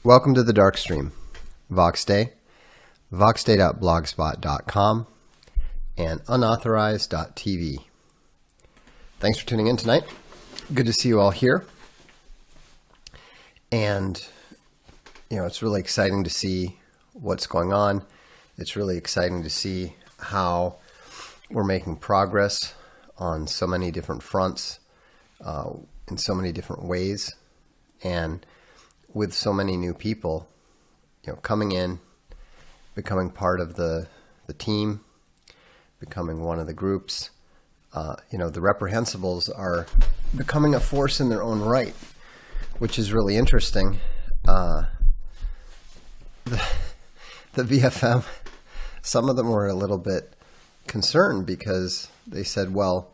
Welcome to the Darkstream, Voxday, voxday.blogspot.com, and unauthorized.tv. Thanks for tuning in tonight. Good to see you all here. And, it's really exciting to see what's going on. It's really exciting to see how we're making progress on so many different fronts, in so many different ways, and with so many new people, coming in, becoming part of the team, becoming one of the groups. The reprehensibles are becoming a force in their own right, which is really interesting. The VFM, some of them were a little bit concerned because they said, well,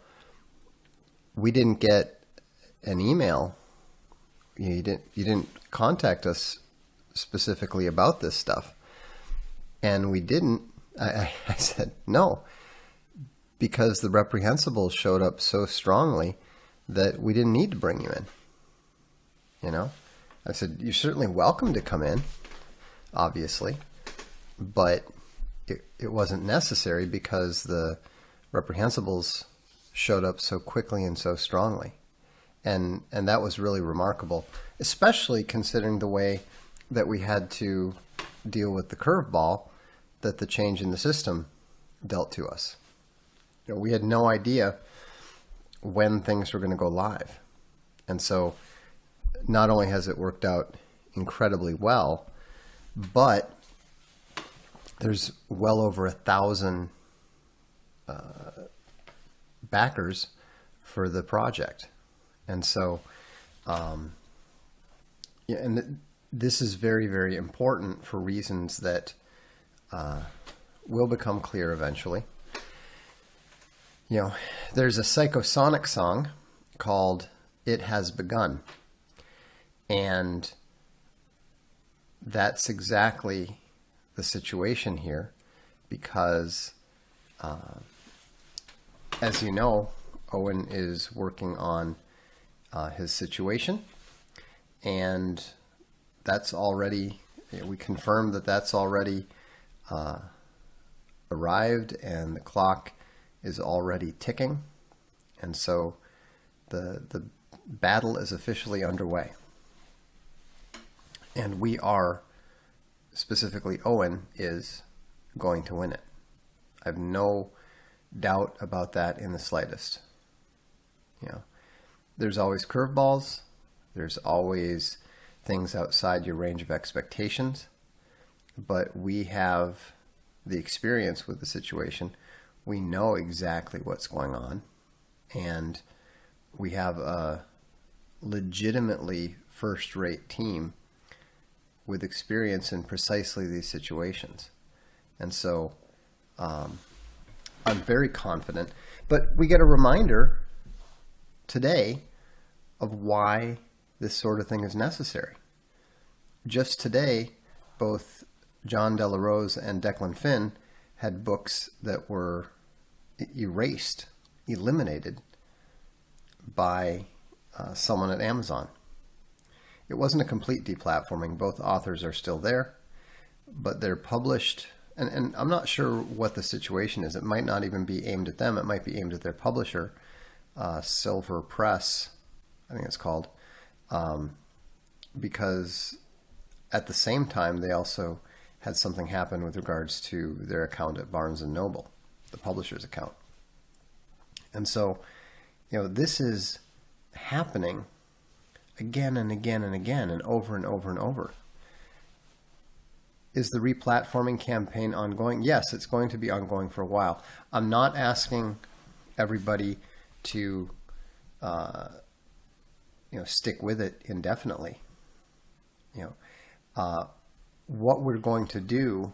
we didn't get an email. You didn't contact us specifically about this stuff. And we didn't. I said, no, because the reprehensibles showed up so strongly that we didn't need to bring you in. I said, you're certainly welcome to come in, obviously, but it wasn't necessary because the reprehensibles showed up so quickly and so strongly. And that was really remarkable, especially considering the way that we had to deal with the curveball that the change in the system dealt to us. We had no idea when things were going to go live. And so not only has it worked out incredibly well, but there's well over 1,000 backers for the project. And so, this is very, very important for reasons that will become clear eventually. There's a Psychosonic song called "It Has Begun," and that's exactly the situation here because, as you know, Owen is working on his situation, and that's already, we confirmed that that's already arrived, and the clock is already ticking, and so the battle is officially underway, and we are, specifically Owen, is going to win it. I have no doubt about that in the slightest. There's always curveballs. There's always things outside your range of expectations. But we have the experience with the situation. We know exactly what's going on. And we have a legitimately first-rate team with experience in precisely these situations. And so I'm very confident. But we get a reminder today of why this sort of thing is necessary. Just today, both John Delarose and Declan Finn had books that were erased, eliminated by someone at Amazon. It wasn't a complete deplatforming. Both authors are still there, but they're published, and I'm not sure what the situation is. It might not even be aimed at them. It might be aimed at their publisher, Silver Press, I think it's called, because at the same time they also had something happen with regards to their account at Barnes & Noble, the publisher's account. And so, this is happening again and again and again and over and over and over. Is the replatforming campaign ongoing? Yes, it's going to be ongoing for a while. I'm not asking everybody to stick with it indefinitely. What we're going to do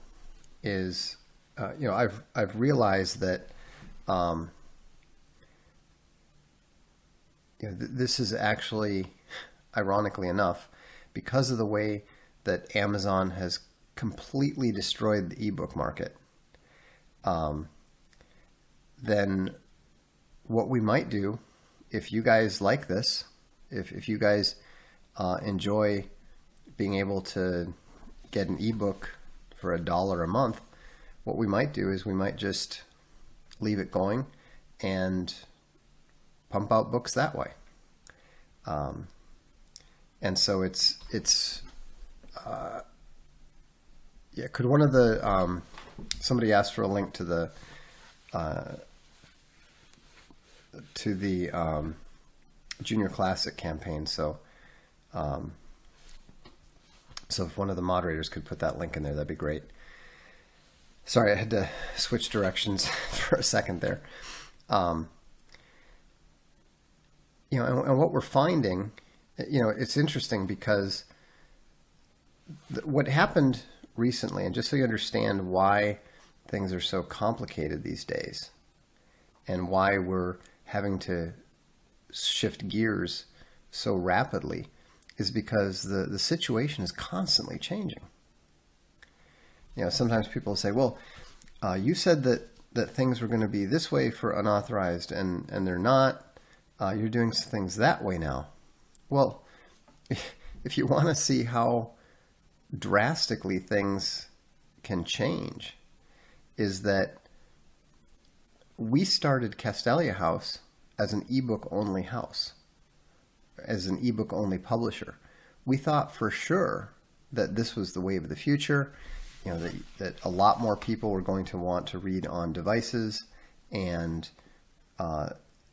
is, I've realized that this is actually, ironically enough, because of the way that Amazon has completely destroyed the ebook market. Then what we might do, if you guys like this, if you guys enjoy being able to get an ebook for $1 a month, what we might do is we might just leave it going and pump out books that way. And so could one of the, somebody asked for a link to the Junior Classic campaign. So if one of the moderators could put that link in there, that'd be great. Sorry, I had to switch directions for a second there. And what we're finding, it's interesting because what happened recently, and just so you understand why things are so complicated these days and why we're having to shift gears so rapidly, is because the situation is constantly changing. Sometimes people say, well, you said that things were going to be this way for unauthorized, and they're not. You're doing things that way now. Well, if you want to see how drastically things can change, is that we started Castelia House as an ebook only house, as an ebook only publisher. We thought for sure that this was the wave of the future, that a lot more people were going to want to read on devices, and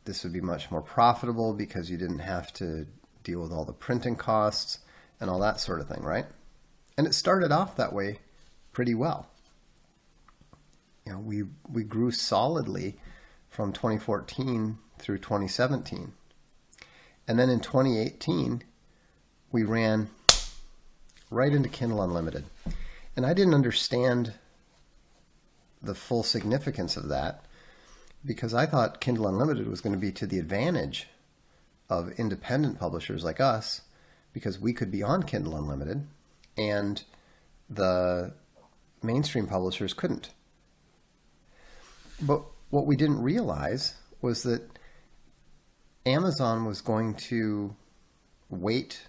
this would be much more profitable because you didn't have to deal with all the printing costs and all that sort of thing, right? And it started off that way pretty well. We grew solidly from 2014 through 2017. And then in 2018, we ran right into Kindle Unlimited. And I didn't understand the full significance of that, because I thought Kindle Unlimited was going to be to the advantage of independent publishers like us, because we could be on Kindle Unlimited and the mainstream publishers couldn't. But what we didn't realize was that Amazon was going to weight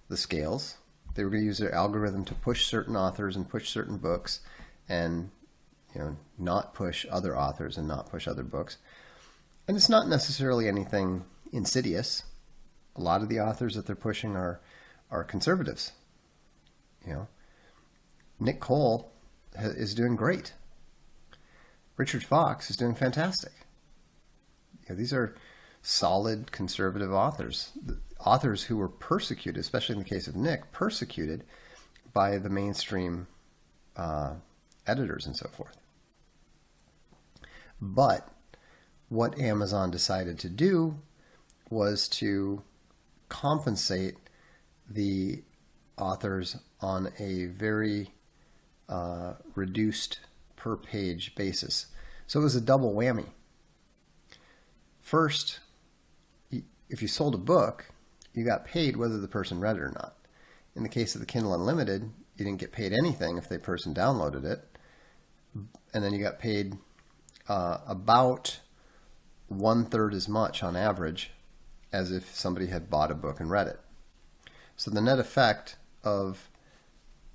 the scales. They were going to use their algorithm to push certain authors and push certain books, and not push other authors and not push other books. And it's not necessarily anything insidious. A lot of the authors that they're pushing are conservatives. Nick Cole is doing great. Richard Fox is doing fantastic. These are solid conservative authors. Authors who were persecuted, especially in the case of Nick, persecuted by the mainstream editors and so forth. But what Amazon decided to do was to compensate the authors on a very reduced per page basis. So it was a double whammy. First, if you sold a book, you got paid whether the person read it or not. In the case of the Kindle Unlimited, you didn't get paid anything if the person downloaded it. And then you got paid about 1/3 as much on average as if somebody had bought a book and read it. So the net effect of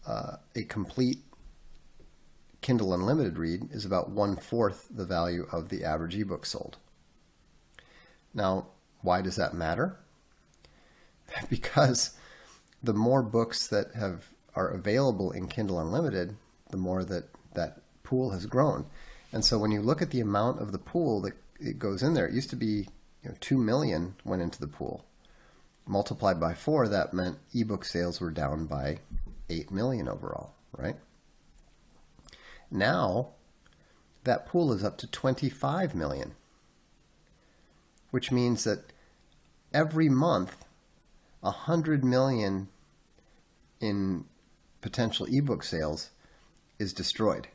a complete Kindle Unlimited read is about 1/4 the value of the average ebook sold. Now, why does that matter? Because the more books that are available in Kindle Unlimited, the more that pool has grown. And so when you look at the amount of the pool that it goes in there, it used to be 2 million went into the pool. Multiplied by 4, that meant ebook sales were down by 8 million overall, right? Now, that pool is up to 25 million, which means that every month, 100 million in potential ebook sales is destroyed.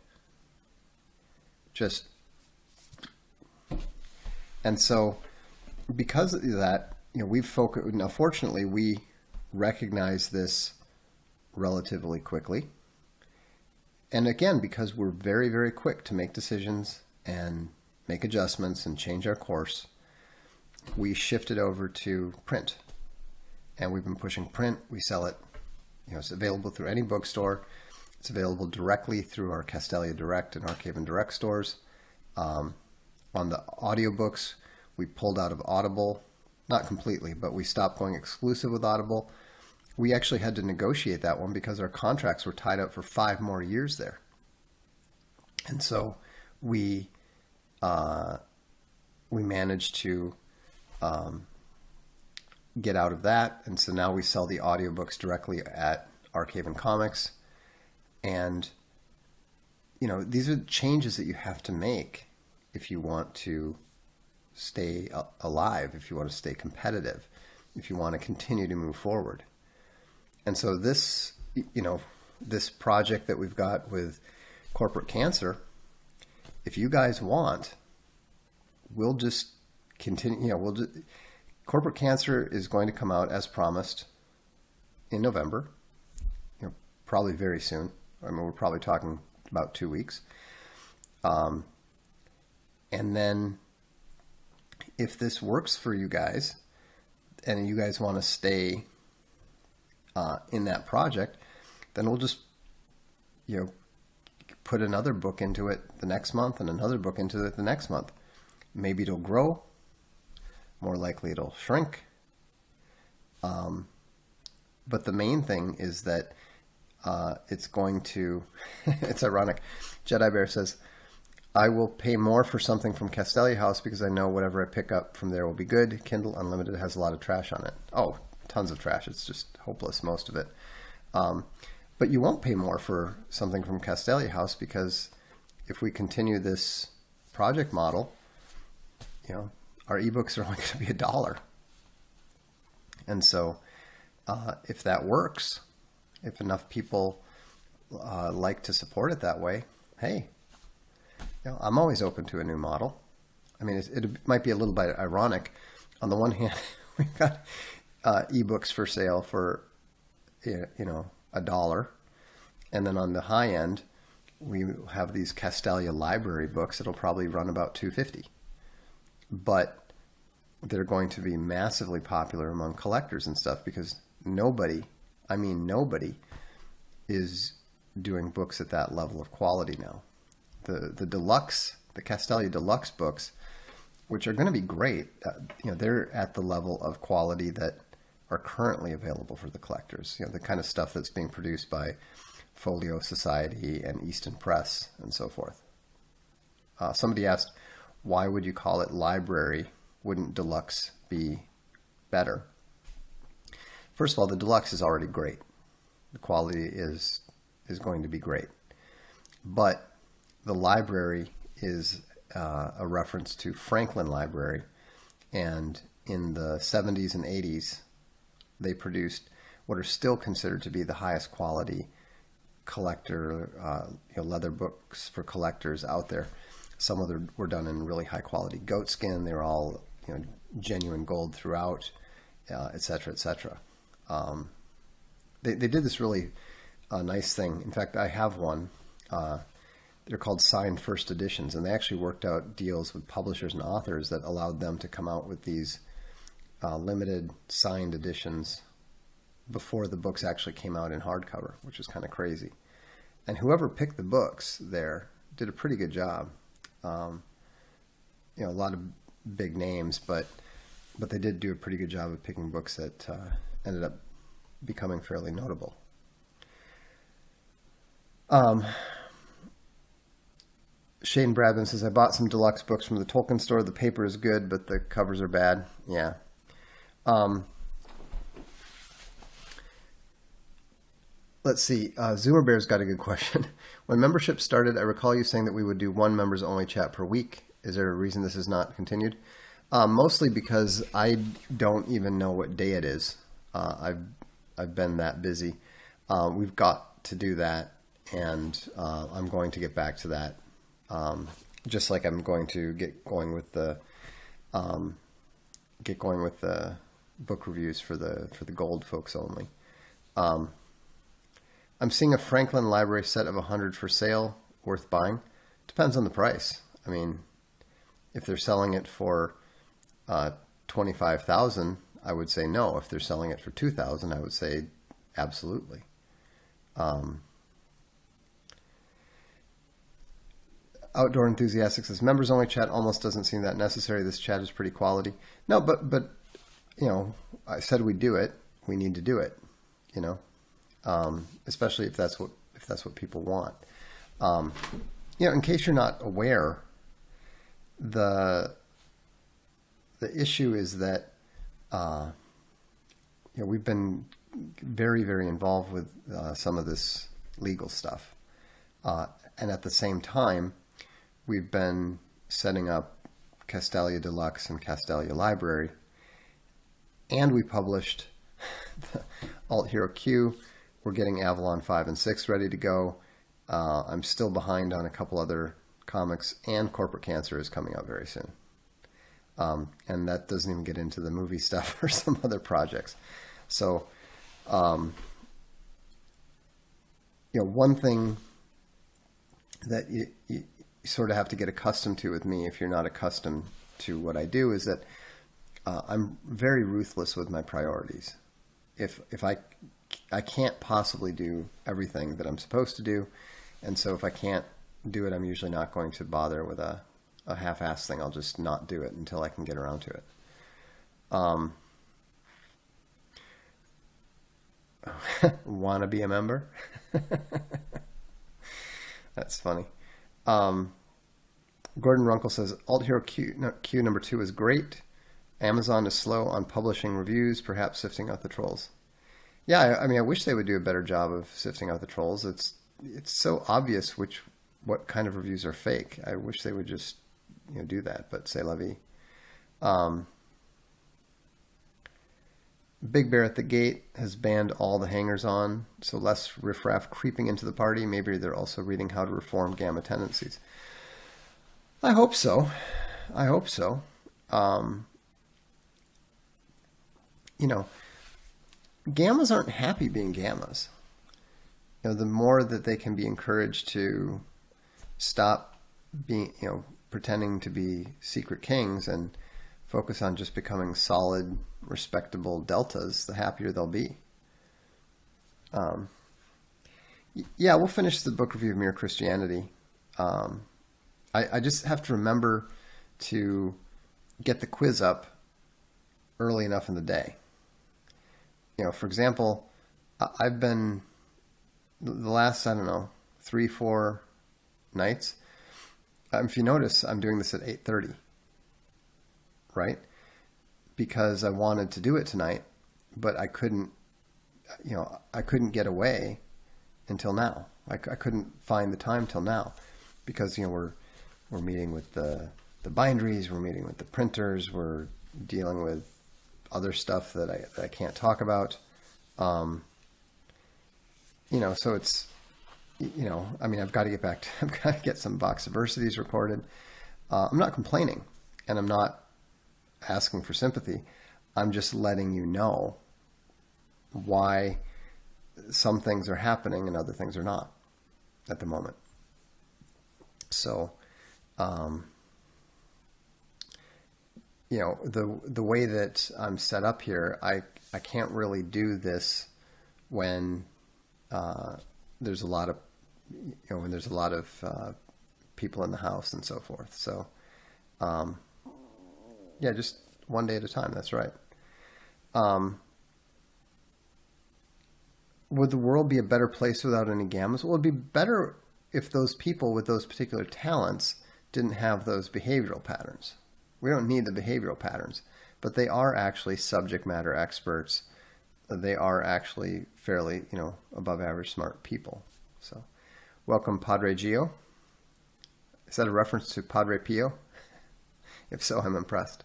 And so because of that, we've focused. Now, fortunately, we recognize this relatively quickly. And again, because we're very, very quick to make decisions and make adjustments and change our course, we shifted over to print. And we've been pushing print. We sell it, It's available through any bookstore. It's available directly through our Castalia Direct and Archaven Direct stores. On the audiobooks, we pulled out of Audible, not completely, but we stopped going exclusive with Audible. We actually had to negotiate that one because our contracts were tied up for 5 more years there. And so we managed to get out of that. And so now we sell the audiobooks directly at Archaven Comics. And, these are changes that you have to make if you want to stay alive, if you want to stay competitive, if you want to continue to move forward. And so this, this project that we've got with corporate cancer, if you guys want, we'll just continue, corporate cancer is going to come out as promised in November, probably very soon. I mean, we're probably talking about 2 weeks. And then if this works for you guys and you guys want to stay in that project, then we'll just, put another book into it the next month and another book into it the next month. Maybe it'll grow. More likely it'll shrink. But the main thing is that it's going to, it's ironic. Jedi Bear says, I will pay more for something from Castalia House because I know whatever I pick up from there will be good. Kindle Unlimited has a lot of trash on it. Oh, tons of trash. It's just hopeless, most of it. But you won't pay more for something from Castalia House because if we continue this project model, our ebooks are only going to be $1. And so if that works, if enough people like to support it that way, hey, I'm always open to a new model. I mean, it might be a little bit ironic. On the one hand, we've got ebooks for sale for $1, and then on the high end, we have these Castalia library books that'll probably run about $2.50, but they're going to be massively popular among collectors and stuff because nobody is doing books at that level of quality now. The deluxe, the Castalia deluxe books, which are going to be great, they're at the level of quality that are currently available for the collectors. The kind of stuff that's being produced by Folio Society and Easton Press and so forth. Somebody asked, why would you call it library? Wouldn't deluxe be better? First of all, the deluxe is already great. The quality is going to be great. But the library is a reference to Franklin Library. And in the 70s and 80s, they produced what are still considered to be the highest quality collector, leather books for collectors out there. Some of them were done in really high quality goat skin. They were all, genuine gold throughout, et cetera, et cetera. They did this really nice thing. In fact, I have one. They're called signed first editions, and they actually worked out deals with publishers and authors that allowed them to come out with these limited signed editions before the books actually came out in hardcover, which is kind of crazy. And whoever picked the books there did a pretty good job. A lot of big names, but they did do a pretty good job of picking books that ended up becoming fairly notable. Shane Bradman says, I bought some deluxe books from the Tolkien store. The paper is good, but the covers are bad. Yeah. Let's see. Zoomer Bear's got a good question. When membership started, I recall you saying that we would do one members only chat per week. Is there a reason this is not continued? Mostly because I don't even know what day it is. I've been that busy. We've got to do that, and I'm going to get back to that. Just like I'm going to get going with the book reviews for the gold folks only. I'm seeing a Franklin Library set of 100 for sale, worth buying. Depends on the price. I mean, if they're selling it for $25,000, I would say no. If they're selling it for $2,000, I would say absolutely. Outdoor Enthusiastic says, members only chat almost doesn't seem that necessary. This chat is pretty quality. No, but I said we do it. We need to do it, especially if that's what people want. In case you're not aware, the issue is that we've been very, very involved with some of this legal stuff, and at the same time, we've been setting up Castalia Deluxe and Castalia Library, and we published the Alt Hero Q. We're getting Avalon 5 and 6 ready to go. I'm still behind on a couple other comics, and Corporate Cancer is coming out very soon. And that doesn't even get into the movie stuff or some other projects. So, one thing that you sort of have to get accustomed to with me, if you're not accustomed to what I do, is that I'm very ruthless with my priorities. If I can't possibly do everything that I'm supposed to do, and so if I can't do it, I'm usually not going to bother with a half-assed thing. I'll just not do it until I can get around to it. Want to be a member? That's funny. Gordon Runkle says, Alt Hero Q number 2 is great. Amazon is slow on publishing reviews, perhaps sifting out the trolls. Yeah, I wish they would do a better job of sifting out the trolls. It's so obvious what kind of reviews are fake. I wish they would just do that, but c'est la vie. Big Bear at the Gate has banned all the hangers-on, so less riffraff creeping into the party. Maybe they're also reading How to Reform Gamma Tendencies. I hope so. Gammas aren't happy being gammas. The more that they can be encouraged to stop being, pretending to be secret kings and focus on just becoming solid, respectable deltas, the happier they'll be. We'll finish the book review of Mere Christianity. I just have to remember to get the quiz up early enough in the day. For example, I've been the last, 3-4 nights. If you notice, I'm doing this at 8:30, right? Because I wanted to do it tonight, but I couldn't get away until now. I couldn't find the time till now because, we're meeting with the binderies, we're meeting with the printers, we're dealing with other stuff that I can't talk about. So it's, I've got to get back to, I've got to get some VOX'S recorded. I'm not complaining, and I'm not asking for sympathy. I'm just letting you know why some things are happening and other things are not at the moment. So, the way that I'm set up here, I can't really do this when there's a lot of people in the house and so forth. So, just one day at a time. That's right. Would the world be a better place without any gammas? Well, it'd be better if those people with those particular talents didn't have those behavioral patterns. We don't need the behavioral patterns, but they are actually subject matter experts. They are actually fairly, above average smart people. So, welcome, Padre Gio. Is that a reference to Padre Pio? If so, I'm impressed.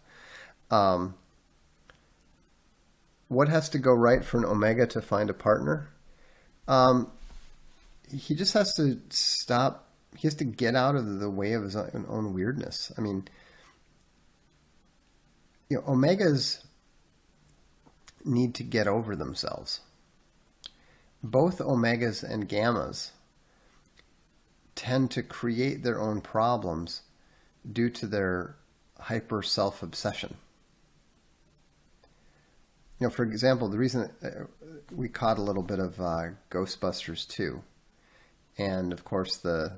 What has to go right for an Omega to find a partner? He just has to stop. He has to get out of the way of his own weirdness. Omegas need to get over themselves. Both Omegas and Gammas tend to create their own problems due to their hyper self-obsession. For example, the reason we caught a little bit of Ghostbusters 2, and of course the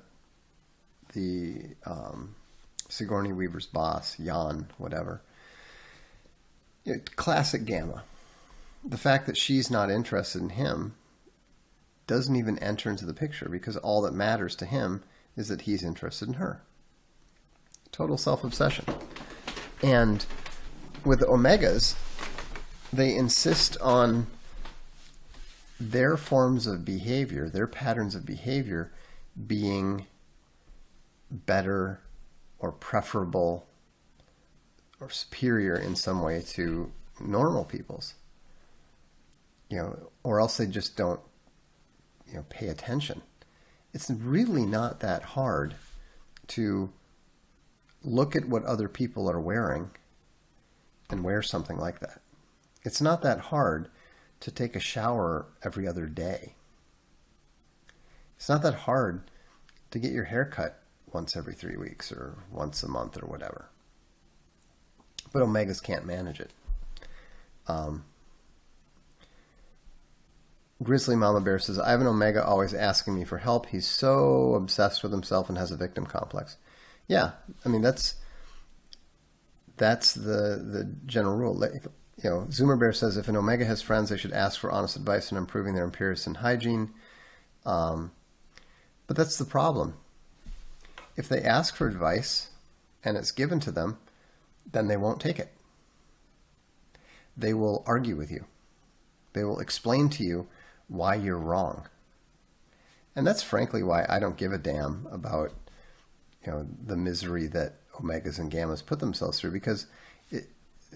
Sigourney Weaver's boss, Jan, whatever. Classic Gamma. The fact that she's not interested in him doesn't even enter into the picture, because all that matters to him is that he's interested in her. Total self-obsession. And with the Omegas, they insist on their forms of behavior, their patterns of behavior being better or preferable or superior in some way to normal people's. Or else they just don't, pay attention. It's really not that hard to look at what other people are wearing and wear something like that. It's not that hard to take a shower every other day. It's not that hard to get your hair cut once every 3 weeks or once a month or whatever. But Omegas can't manage it. Grizzly Mama Bear says, I have an Omega always asking me for help. He's so obsessed with himself and has a victim complex. Yeah, I mean, that's the general rule. Zoomer Bear says, if an Omega has friends, they should ask for honest advice on improving their appearance and hygiene. But that's the problem. If they ask for advice and it's given to them, then they won't take it. They will argue with you. They will explain to you why you're wrong. And that's frankly why I don't give a damn about the misery that Omegas and Gammas put themselves through, because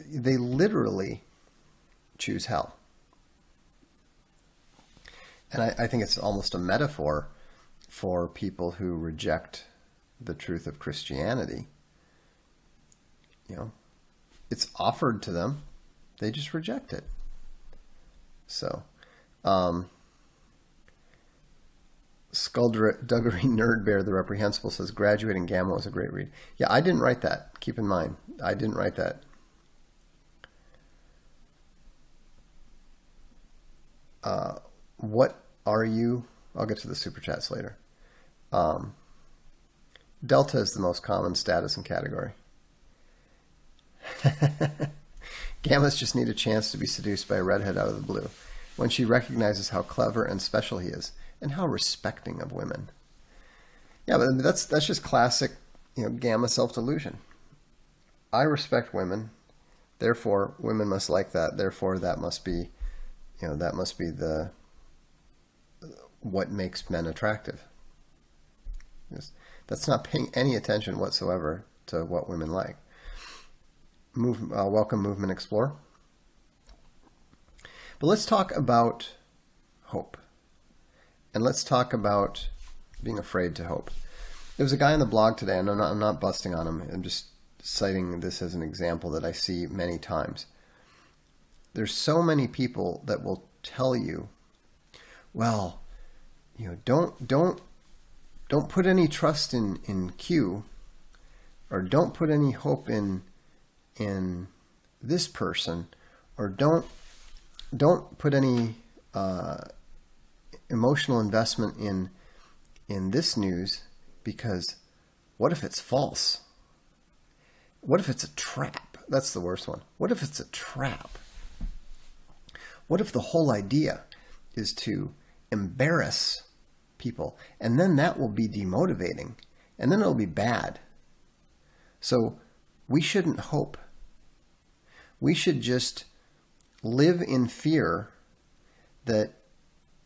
they literally choose hell. And I think it's almost a metaphor for people who reject the truth of Christianity. It's offered to them. They just reject it. So, Skullduggery Nerd Bear the Reprehensible says, Graduating Gamma was a great read. Yeah, I didn't write that. Keep in mind, I didn't write that. What are you? I'll get to the super chats later. Delta is the most common status and category. Gammas just need a chance to be seduced by a redhead out of the blue when she recognizes how clever and special he is and how respecting of women. Yeah, but that's just classic, Gamma self-delusion. I respect women, therefore women must like that. Therefore, that must be the what makes men attractive. That's not paying any attention whatsoever to what women like. Welcome, Movement Explorer. But let's talk about hope. And let's talk about being afraid to hope. There was a guy on the blog today, and I'm not busting on him. I'm just citing this as an example that I see many times. There's so many people that will tell you, well, don't put any trust in Q, or don't put any hope in this person, or don't put any emotional investment in this news, because what if it's false? What if it's a trap? That's the worst one. What if it's a trap? What if the whole idea is to embarrass people, and then that will be demotivating, and then it'll be bad? So we shouldn't hope. We should just live in fear that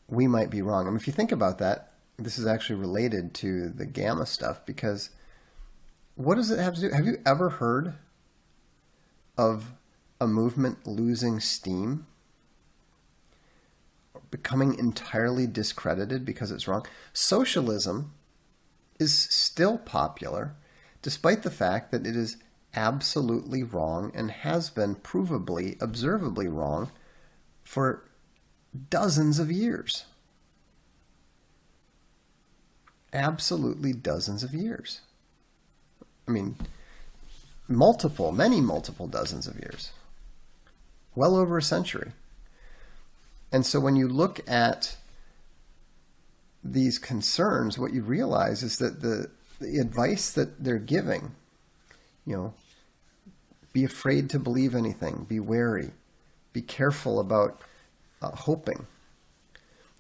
we might be wrong. I mean, if you think about that, this is actually related to the Gamma stuff, because what does it have to do? Have you ever heard of a movement losing steam, becoming entirely discredited because it's wrong? Socialism is still popular, despite the fact that it is absolutely wrong and has been provably, observably wrong for dozens of years. Absolutely dozens of years. I mean, many multiple dozens of years. well over a century. And so when you look at these concerns, what you realize is that the advice that they're giving, be afraid to believe anything, be wary, be careful about hoping.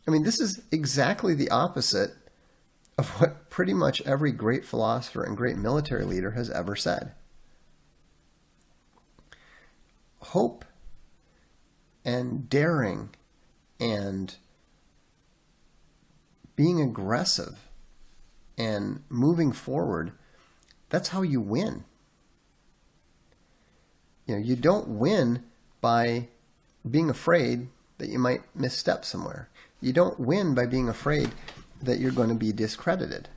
I mean, this is exactly the opposite of what pretty much every great philosopher and great military leader has ever said. Hope and daring and being aggressive and moving forward, that's how you win. You don't win by being afraid that you might misstep somewhere. You don't win by being afraid that you're going to be discredited.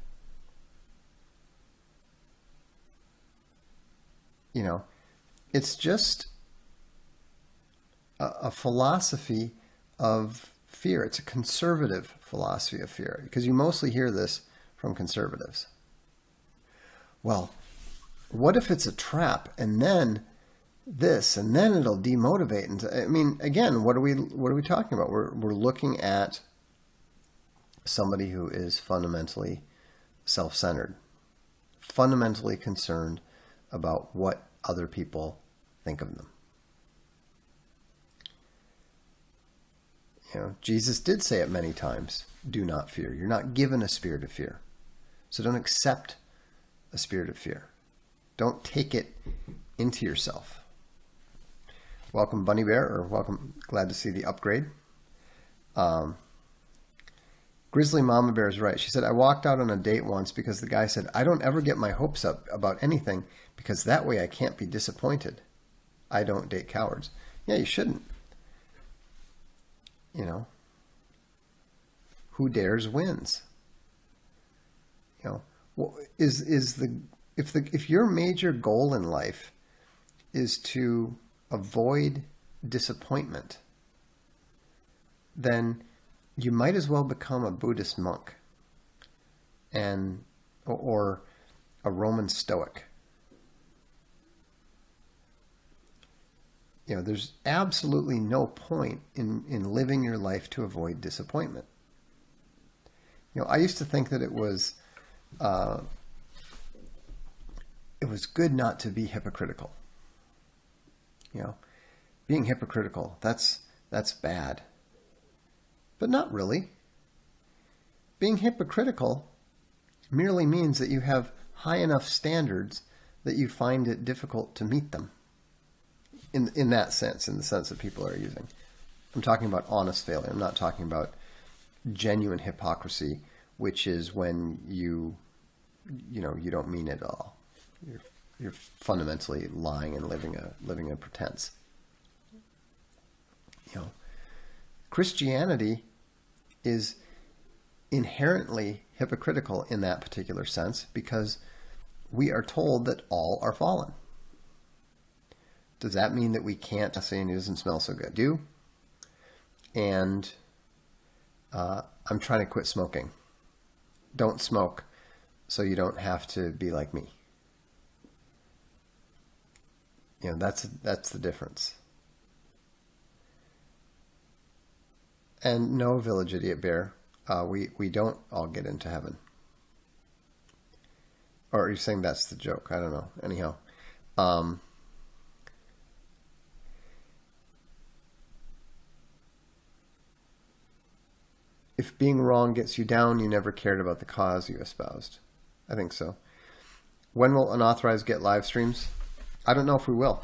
It's just a philosophy of fear. It's a conservative philosophy of fear, because you mostly hear this from conservatives. Well, what if it's a trap, and then this, and then it'll demotivate? And I mean, again, what are we talking about? We're looking at somebody who is fundamentally self-centered, fundamentally concerned about what other people think of them. Jesus did say it many times, do not fear. You're not given a spirit of fear. So don't accept a spirit of fear. Don't take it into yourself. Welcome, Bunny Bear, or welcome, glad to see the upgrade. Grizzly Mama Bear is right. She said, I walked out on a date once because the guy said, I don't ever get my hopes up about anything because that way I can't be disappointed. I don't date cowards. Yeah, you shouldn't. Who dares wins. If your major goal in life is to avoid disappointment, then you might as well become a Buddhist monk or a Roman Stoic. There's absolutely no point in living your life to avoid disappointment. I used to think that it was good not to be hypocritical. Being hypocritical, that's bad. But not really. Being hypocritical merely means that you have high enough standards that you find it difficult to meet them. In that sense, in the sense that people are using. I'm talking about honest failure. I'm not talking about genuine hypocrisy, which is when you don't mean it at all. You're fundamentally lying and living a pretense. Christianity is inherently hypocritical in that particular sense because we are told that all are fallen. Does that mean that we can't say it doesn't smell so good? And I'm trying to quit smoking. Don't smoke so you don't have to be like me. That's the difference. And no, Village Idiot Bear, we don't all get into heaven. Or are you saying that's the joke? I don't know. Anyhow. If being wrong gets you down, you never cared about the cause you espoused. I think so. When will Unauthorized get live streams? I don't know if we will.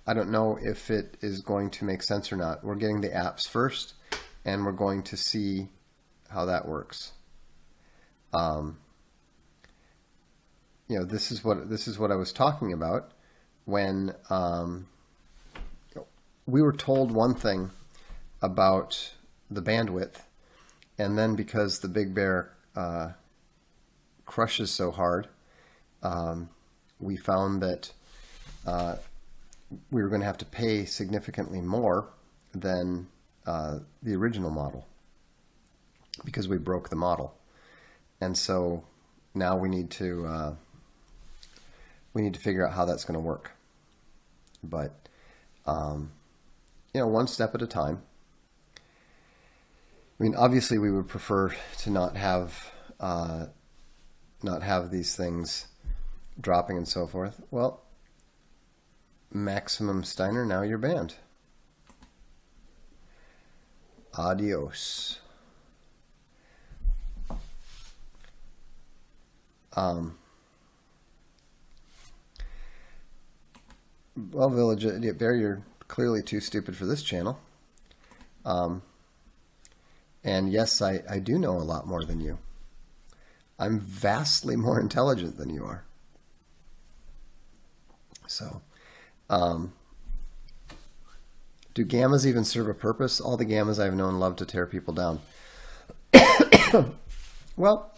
I don't know if it is going to make sense or not. We're getting the apps first, and we're going to see how that works. This is what I was talking about when we were told one thing about the bandwidth, and then because the big bear crushes so hard, we found that we were going to have to pay significantly more than the original model because we broke the model. And so now we need to figure out how that's going to work. But one step at a time. I mean, obviously we would prefer to not have these things dropping and so forth. Well, Maximum Steiner, now you're banned. Adios. Well, Village Idiot Bear, you're clearly too stupid for this channel. And yes, I do know a lot more than you. I'm vastly more intelligent than you are. So, do gammas even serve a purpose? All the gammas I've known love to tear people down. Well,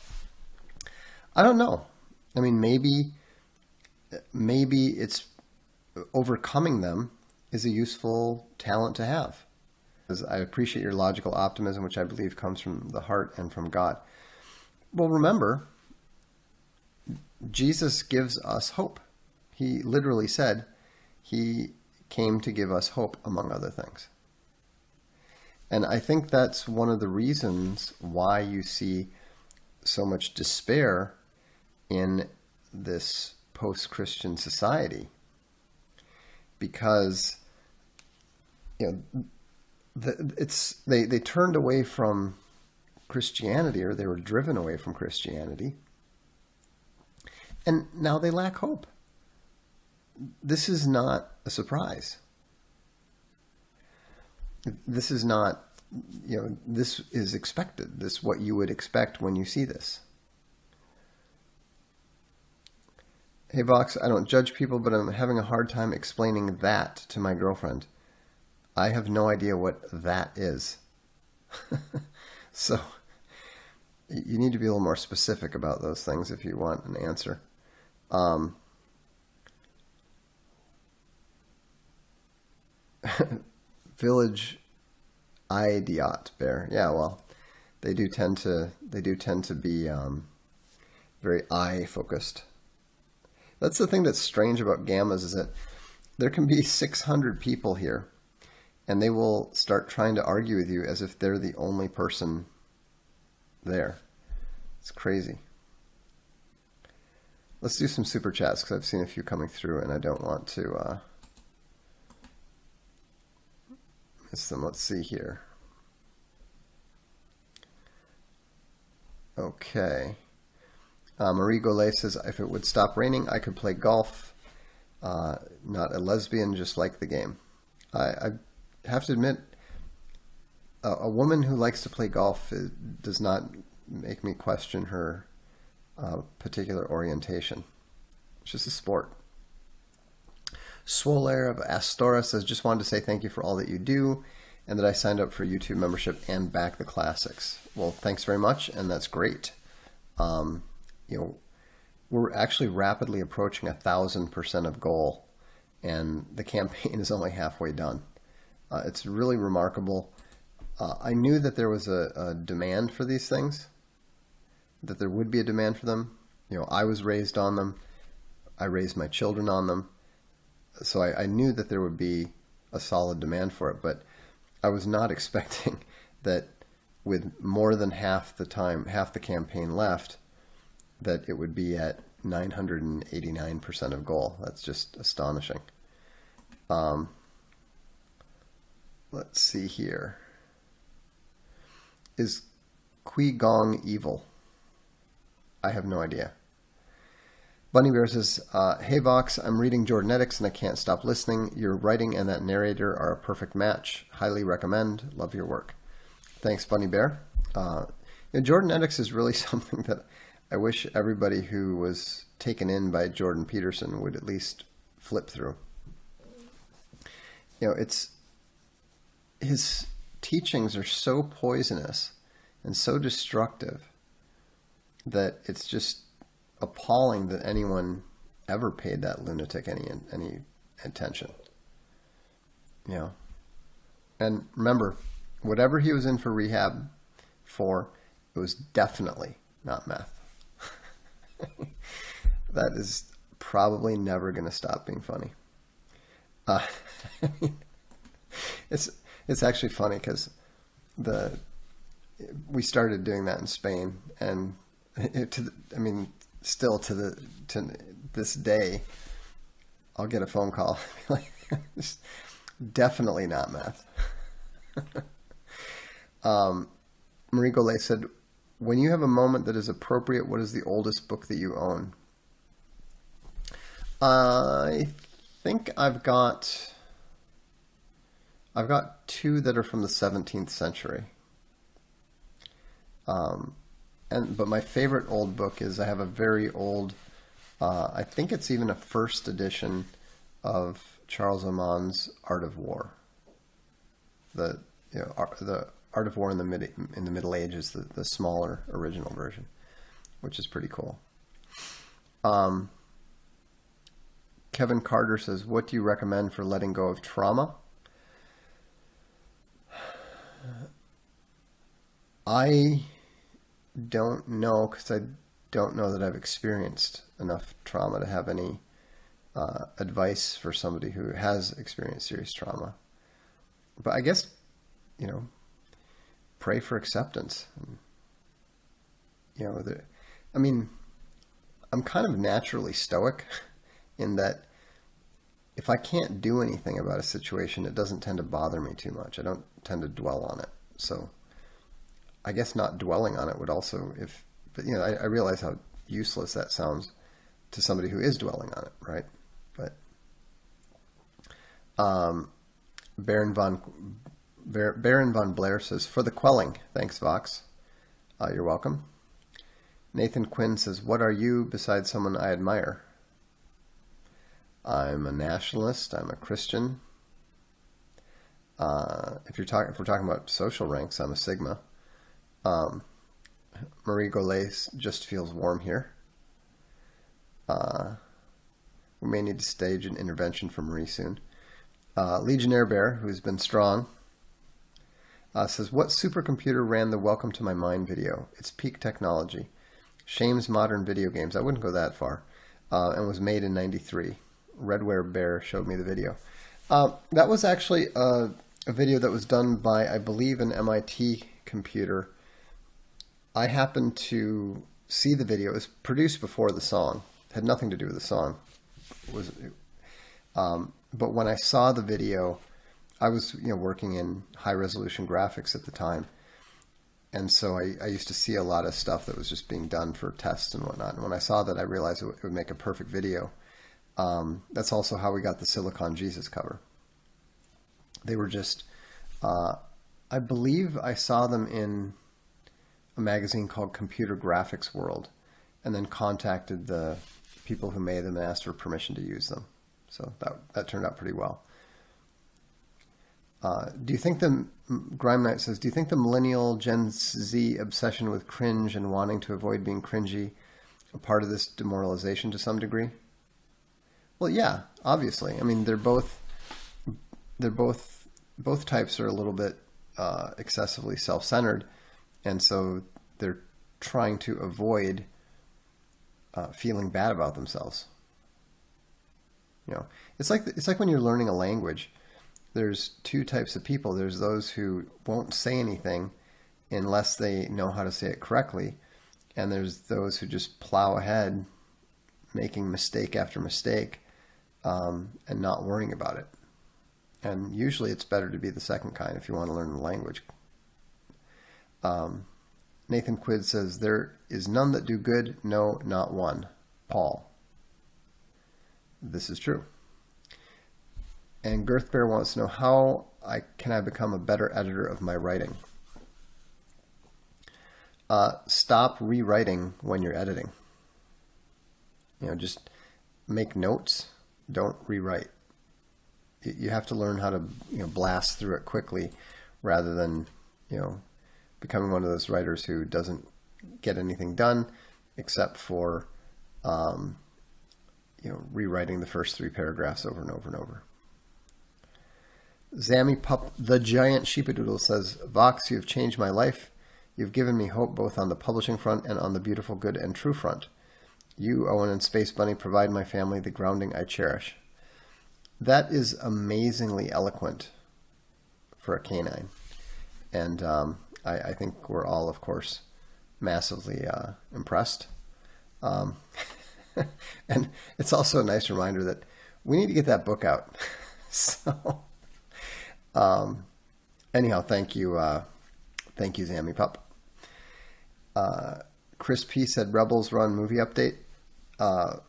I don't know. I mean, maybe it's overcoming them is a useful talent to have. Because I appreciate your logical optimism, which I believe comes from the heart and from God. Well, remember, Jesus gives us hope. He literally said he came to give us hope, among other things. And I think that's one of the reasons why you see so much despair in this post-Christian society. Because, they turned away from Christianity, or they were driven away from Christianity, and now they lack hope. This is not a surprise. This is not, this is expected. This is what you would expect when you see this. Hey Vox, I don't judge people, but I'm having a hard time explaining that to my girlfriend. I have no idea what that is. So you need to be a little more specific about those things if you want an answer. Village Idiot Bear. Yeah, well, they do tend to be very eye focused. That's the thing that's strange about gammas, is that there can be 600 people here, and they will start trying to argue with you as if they're the only person there. It's crazy. Let's do some super chats, because I've seen a few coming through, and I don't want to miss them. Let's see here. Okay. Marie Goulet says, if it would stop raining, I could play golf. Not a lesbian, just like the game. I have to admit, a woman who likes to play golf does not make me question her particular orientation. It's just a sport. Swolair of Astora says, just wanted to say thank you for all that you do, and that I signed up for YouTube membership and back the classics. Well, thanks very much, and that's great. We're actually rapidly approaching 1,000% of goal, and the campaign is only halfway done. It's really remarkable. I knew that there was a demand for these things, that there would be a demand for them. I was raised on them. I raised my children on them. So I knew that there would be a solid demand for it, but I was not expecting that with more than half the campaign left, that it would be at 989% of goal. That's just astonishing. Let's see here. Is Qui Gong evil? I have no idea. Bunny Bear says, hey Vox, I'm reading Jordanetics and I can't stop listening. Your writing and that narrator are a perfect match. Highly recommend. Love your work. Thanks, Bunny Bear. Jordanetics is really something that I wish everybody who was taken in by Jordan Peterson would at least flip through. His teachings are so poisonous and so destructive that it's just appalling that anyone ever paid that lunatic any attention. And remember, whatever he was in for rehab for, it was definitely not meth. That is probably never going to stop being funny. It's actually funny because we started doing that in Spain, and still to this day, I'll get a phone call like, definitely not meth. Marie Golay said, when you have a moment that is appropriate, what is the oldest book that you own? I think I've got two that are from the 17th century. But my favorite old book is, I have a very old, I think it's even a first edition of Charles Oman's Art of War. The Art of War in the Middle Ages, the smaller original version, which is pretty cool. Kevin Carter says, what do you recommend for letting go of trauma? I don't know, because I don't know that I've experienced enough trauma to have any advice for somebody who has experienced serious trauma. But I guess, pray for acceptance. I'm kind of naturally stoic in that if I can't do anything about a situation, it doesn't tend to bother me too much. I don't tend to dwell on it. So I guess not dwelling on it would also, I realize how useless that sounds to somebody who is dwelling on it, right? But Baron von Blair says, for the quelling. Thanks, Vox. You're welcome. Nathan Quinn says, what are you besides someone I admire? I'm a nationalist. I'm a Christian. If we're talking about social ranks, I'm a Sigma. Marie Golay just feels warm here. We may need to stage an intervention for Marie soon. Legionnaire Bear, who's been strong, says, what supercomputer ran the Welcome to My Mind video? It's peak technology. Shames modern video games. I wouldn't go that far. And was made in '93. Redware Bear showed me the video. That was actually a video that was done by, I believe, an MIT computer. I happened to see the video. It was produced before the song. It had nothing to do with the song. But when I saw the video, I was working in high resolution graphics at the time. And so I used to see a lot of stuff that was just being done for tests and whatnot. And when I saw that, I realized it would make a perfect video. That's also how we got the Silicon Jesus cover. They were just, I believe I saw them in a magazine called Computer Graphics World, and then contacted the people who made them and asked for permission to use them. So that turned out pretty well. Do you think Grime Knight says, do you think the millennial Gen Z obsession with cringe and wanting to avoid being cringy a part of this demoralization to some degree? Well, yeah, obviously. I mean, both types are a little bit excessively self-centered, and so they're trying to avoid feeling bad about themselves. It's like when you're learning a language. There's two types of people. There's those who won't say anything unless they know how to say it correctly, and there's those who just plow ahead, making mistake after mistake, and not worrying about it. And usually it's better to be the second kind if you want to learn the language. Nathan Quid says, there is none that do good, no, not one. Paul. This is true. And Girth Bear wants to know, how can I become a better editor of my writing? Stop rewriting when you're editing. Just make notes. Don't rewrite. You have to learn how to blast through it quickly, rather than becoming one of those writers who doesn't get anything done except for rewriting the first 3 paragraphs over and over and over. Zammy Pup, the giant sheepadoodle, says, Vox, you have changed my life. You've given me hope both on the publishing front and on the beautiful, good, and true front. You, Owen, and Space Bunny provide my family the grounding I cherish. That is amazingly eloquent. for a canine. And I think we're all, of course, massively impressed. And it's also a nice reminder that we need to get that book out. So, anyhow, thank you, Zammy Pup. Chris P said Rebels Run movie update. We're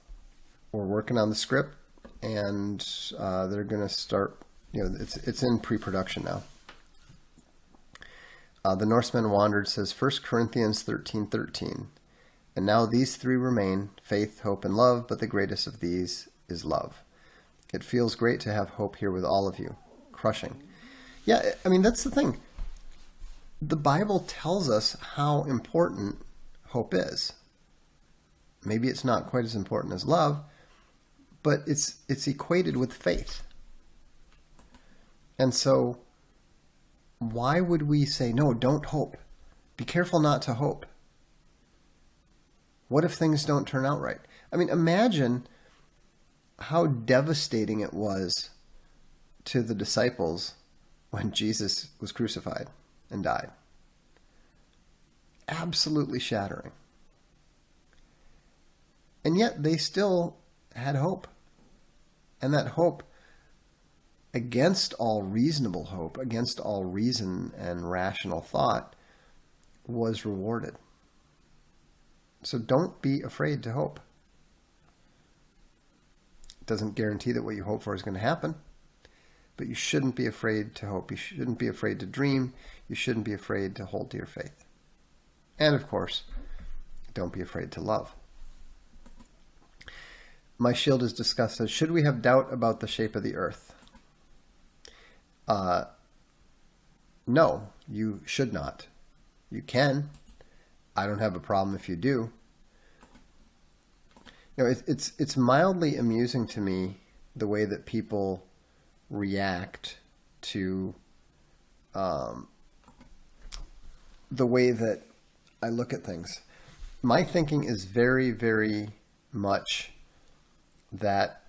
working on the script, and they're going to start. It's in pre-production now. The Norseman Wandered says 1 Corinthians 13:13. And now these three remain, faith, hope, and love, but the greatest of these is love. It feels great to have hope here with all of you. Crushing. Yeah, I mean, that's the thing. The Bible tells us how important hope is. Maybe it's not quite as important as love, but it's equated with faith. And so why would we say, no, don't hope? Be careful not to hope. What if things don't turn out right? I mean, imagine how devastating it was to the disciples when Jesus was crucified and died. Absolutely shattering. And yet they still had hope. And that hope, against all reasonable hope, against all reason and rational thought, was rewarded. So don't be afraid to hope. It doesn't guarantee that what you hope for is going to happen, but you shouldn't be afraid to hope. You shouldn't be afraid to dream. You shouldn't be afraid to hold to your faith. And of course, don't be afraid to love. My Shield is discussed as, should we have doubt about the shape of the earth? No, you should not. You can. I don't have a problem if you do. It's mildly amusing to me the way that people react to the way that I look at things. My thinking is very, very much that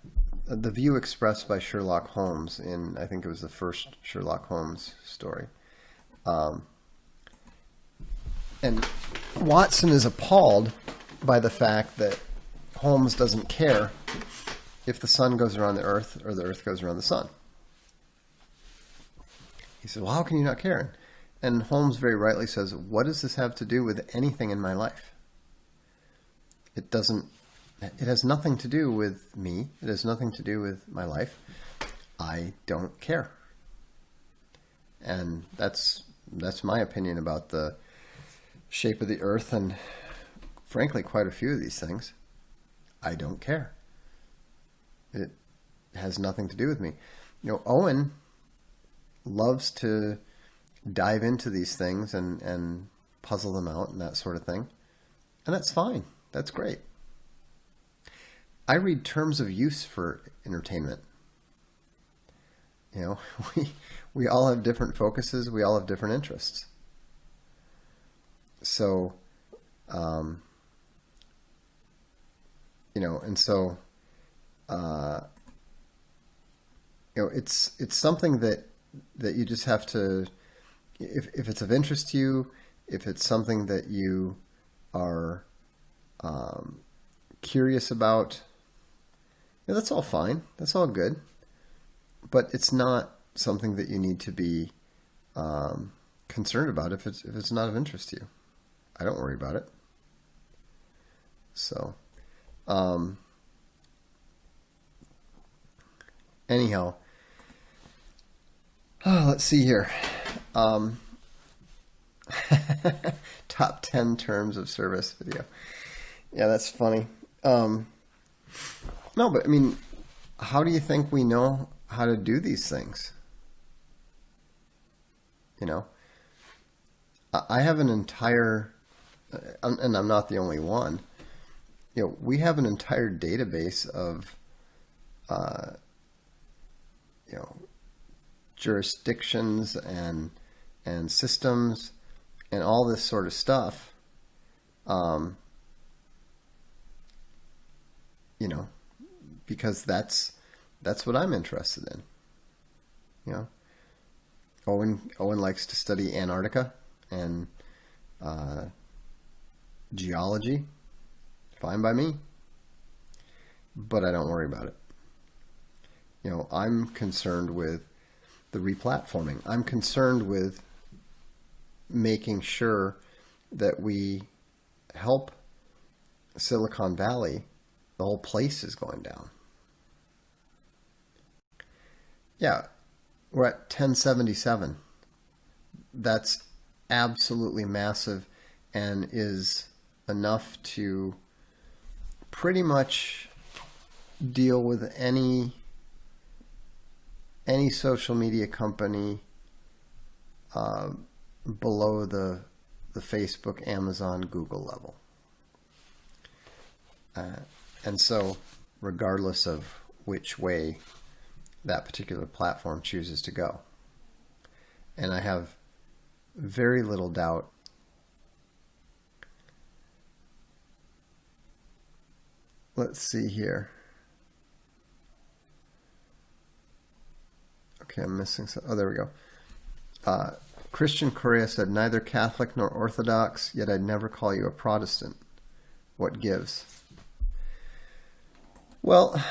the view expressed by Sherlock Holmes in, I think it was the first Sherlock Holmes story. And Watson is appalled by the fact that Holmes doesn't care if the sun goes around the earth or the earth goes around the sun. He said, well, how can you not care? And Holmes very rightly says, what does this have to do with anything in my life? It has nothing to do with me. It has nothing to do with my life. I don't care. And that's my opinion about the shape of the earth and, frankly, quite a few of these things. I don't care. It has nothing to do with me. Owen loves to dive into these things and puzzle them out and that sort of thing. And that's fine. That's great. I read terms of use for entertainment. We all have different focuses. We all have different interests. So, it's something that you just have to, if it's of interest to you, if it's something that you are curious about, that's all fine. That's all good. But it's not something that you need to be concerned about if it's not of interest to you. I don't worry about it. So, anyhow, let's see here. Top 10 terms of service video. Yeah, that's funny. No, but I mean, how do you think we know how to do these things? I have an entire, and I'm not the only one, we have an entire database of, jurisdictions and systems and all this sort of stuff, because that's what I'm interested in. Owen likes to study Antarctica and geology. Fine by me. But I don't worry about it. I'm concerned with the replatforming. I'm concerned with making sure that we help Silicon Valley. The whole place is going down. Yeah, we're at 1077. That's absolutely massive and is enough to pretty much deal with any social media company below the Facebook, Amazon, Google level. And so, regardless of which way that particular platform chooses to go. And I have very little doubt let's see here. Okay, I'm missing some. Oh, there we go. Christian Correa said, neither Catholic nor Orthodox, yet I'd never call you a Protestant. What gives? Well,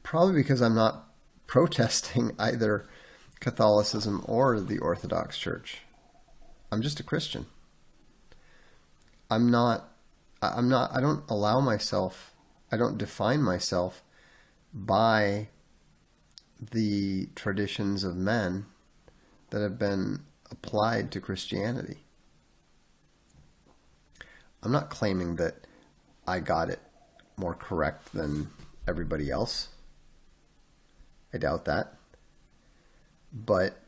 probably because I'm not protesting either Catholicism or the Orthodox Church. I'm just a Christian. I don't define myself by the traditions of men that have been applied to Christianity. I'm not claiming that I got it more correct than everybody else. I doubt that. But,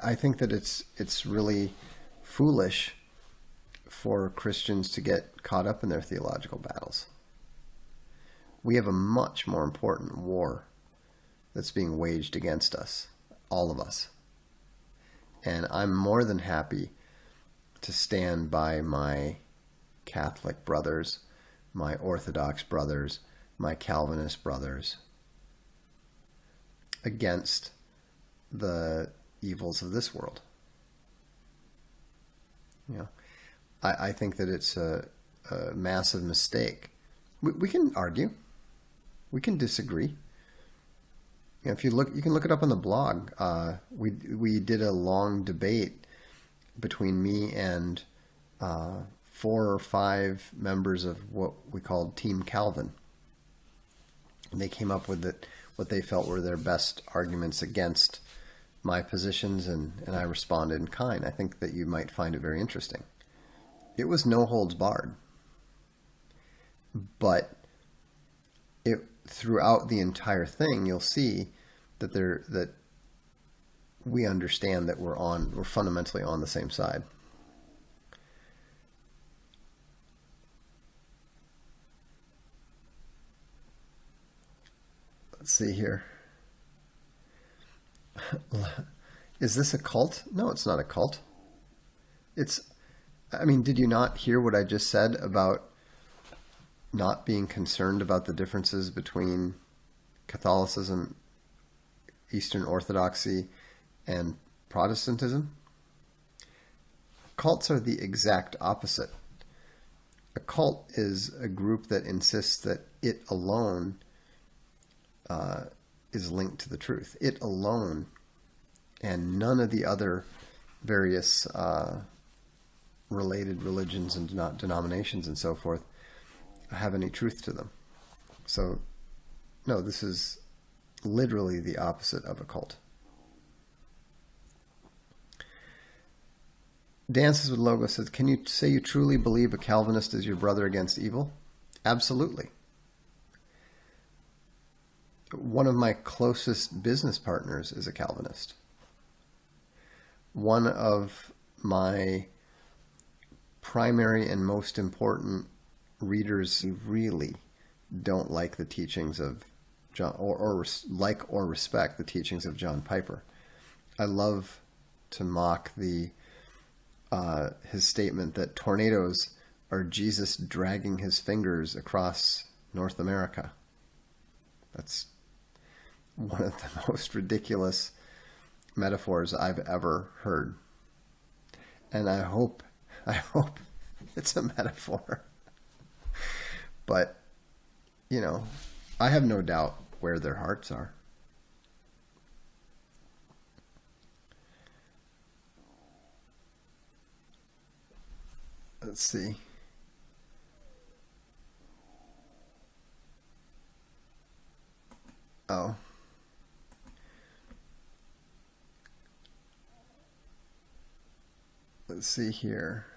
I think that it's really foolish for Christians to get caught up in their theological battles. We have a much more important war that's being waged against us, all of us. And I'm more than happy to stand by my Catholic brothers, my Orthodox brothers, my Calvinist brothers, against the evils of this world. I think that it's a massive mistake. We can argue. We can disagree. If you look, you can look it up on the blog. We did a long debate between me and 4 or 5 members of what we called Team Calvin. And they came up with what they felt were their best arguments against my positions, and I responded in kind. I think that you might find it very interesting. It was no holds barred. But throughout the entire thing, you'll see that we understand that we're fundamentally on the same side. Let's see here. Is this a cult? No, it's not a cult. Did you not hear what I just said about not being concerned about the differences between Catholicism, Eastern Orthodoxy, and Protestantism? Cults are the exact opposite. A cult is a group that insists that it alone is linked to the truth. It alone, and none of the other various related religions and denominations and so forth have any truth to them. So, no, this is literally the opposite of a cult. Dances with Logo says, can you say you truly believe a Calvinist is your brother against evil? Absolutely. One of my closest business partners is a Calvinist. One of my primary and most important readers who really don't like the teachings of John, or respect the teachings of John Piper. I love to mock his statement that tornadoes are Jesus dragging his fingers across North America. one of the most ridiculous metaphors I've ever heard. And I hope it's a metaphor. But, you know, I have no doubt where their hearts are. Let's see. Oh. Let's see here.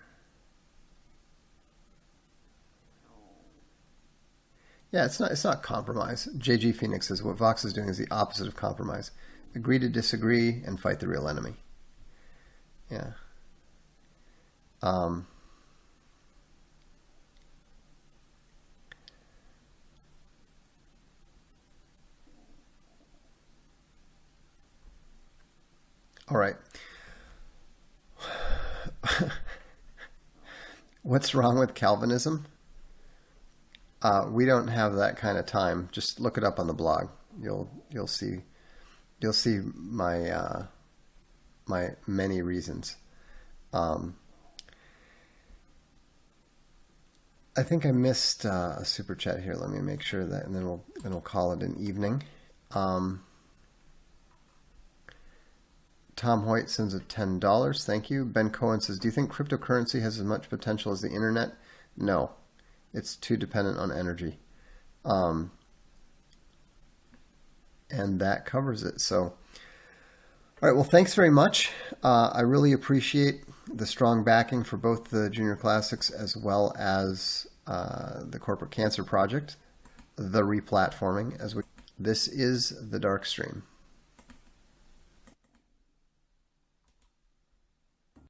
Yeah, it's not compromise. JG Phoenix says what Vox is doing is the opposite of compromise. Agree to disagree and fight the real enemy. Yeah. All right. What's wrong with Calvinism? We don't have that kind of time. Just look it up on the blog. You'll see my my many reasons. I think I missed a super chat here. Let me make sure that, and then we'll call it an evening. Tom Hoyt sends a $10. Thank you. Ben Cohen says, do you think cryptocurrency has as much potential as the internet? No. It's too dependent on energy. And that covers it. So, all right. Well, thanks very much. I really appreciate the strong backing for both the Junior Classics as well as the Corporate Cancer Project, the replatforming. This is the Darkstream.